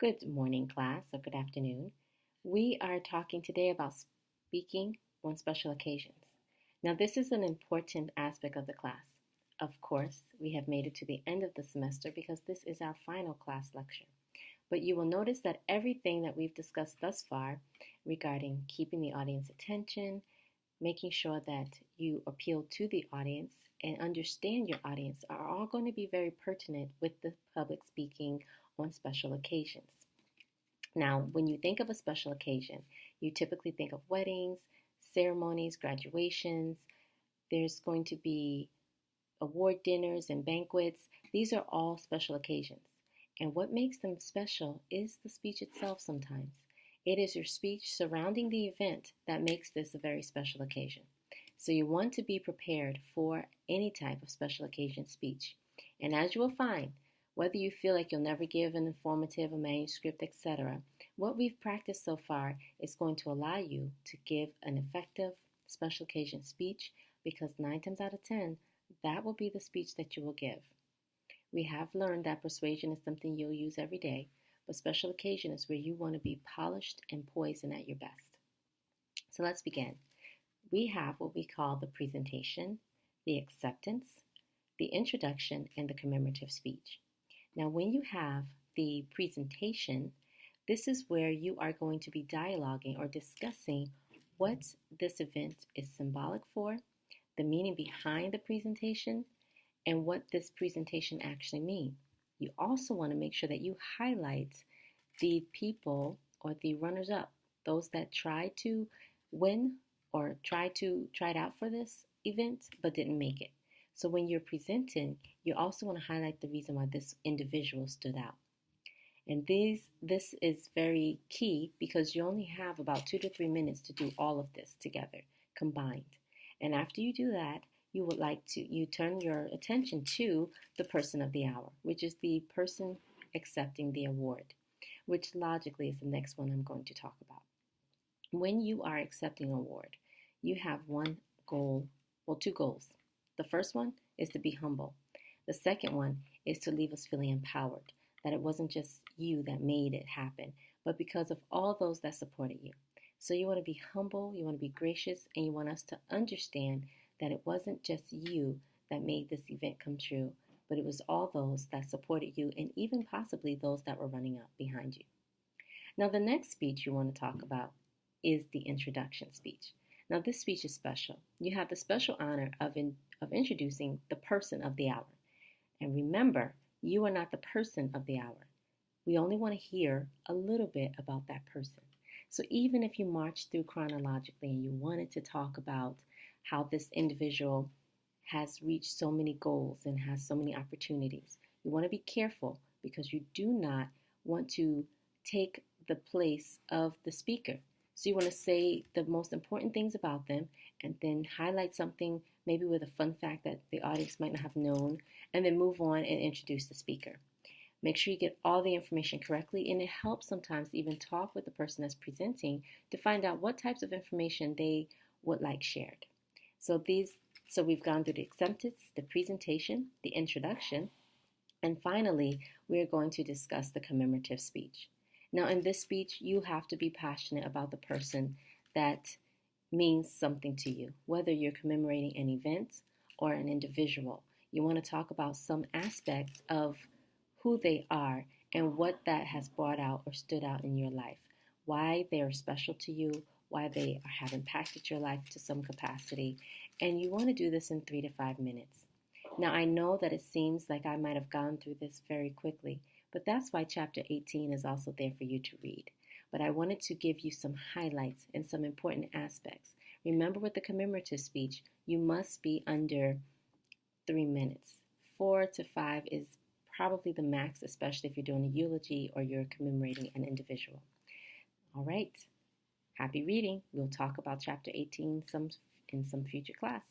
Good morning, class, or good afternoon. We are talking today about speaking on special occasions. Now, this is an important aspect of the class. Of course, we have made it to the end of the semester because this is our final class lecture. But you will notice that everything that we've discussed thus far regarding keeping the audience attention, making sure that you appeal to the audience and understand your audience are all going to be very pertinent with the public speaking on special occasions. Now, when you think of a special occasion, you typically think of weddings, ceremonies, graduations. There's going to be award dinners and banquets. These are all special occasions. And what makes them special is the speech itself sometimes. It is your speech surrounding the event that makes this a very special occasion. So you want to be prepared for any type of special occasion speech. And as you will find, whether you feel like you'll never give an informative, a manuscript, etc., what we've practiced so far is going to allow you to give an effective special occasion speech because 9 times out of 10, that will be the speech that you will give. We have learned that persuasion is something you'll use every day, but special occasion is where you want to be polished and poised and at your best. So let's begin. We have what we call the presentation, the acceptance, the introduction, and the commemorative speech. Now, when you have the presentation, this is where you are going to be dialoguing or discussing what this event is symbolic for, the meaning behind the presentation, and what this presentation actually means. You also want to make sure that you highlight the people or the runners-up, those that tried to win or tried it out for this event but didn't make it. So when you're presenting, you also want to highlight the reason why this individual stood out. And this is very key because you only have about 2 to 3 minutes to do all of this together, combined. And after you do that, you turn your attention to the person of the hour, which is the person accepting the award, which logically is the next one I'm going to talk about. When you are accepting an award, you have two goals. The first one is to be humble. The second one is to leave us feeling empowered, that it wasn't just you that made it happen, but because of all those that supported you. So you want to be humble, you want to be gracious, and you want us to understand that it wasn't just you that made this event come true, but it was all those that supported you and even possibly those that were running up behind you. Now, the next speech you want to talk about is the introduction speech. Now, this speech is special. You have the special honor of introducing the person of the hour. And remember, you are not the person of the hour. We only want to hear a little bit about that person. So even if you march through chronologically and you wanted to talk about how this individual has reached so many goals and has so many opportunities, you want to be careful because you do not want to take the place of the speaker. So you want to say the most important things about them and then highlight something maybe with a fun fact that the audience might not have known, and then move on and introduce the speaker. Make sure you get all the information correctly, and it helps sometimes even talk with the person that's presenting to find out what types of information they would like shared. So we've gone through the acceptance, the presentation, the introduction, and finally, we're going to discuss the commemorative speech. Now, in this speech, you have to be passionate about the person that means something to you, whether you're commemorating an event or an individual. You want to talk about some aspects of who they are and what that has brought out or stood out in your life, why they are special to you, why they have impacted your life to some capacity, and you want to do this in 3 to 5 minutes. Now, I know that it seems like I might have gone through this very quickly, but that's why Chapter 18 is also there for you to read. But I wanted to give you some highlights and some important aspects. Remember, with the commemorative speech, you must be under 3 minutes. 4 to 5 is probably the max, especially if you're doing a eulogy or you're commemorating an individual. All right. Happy reading. We'll talk about Chapter 18 in some future class.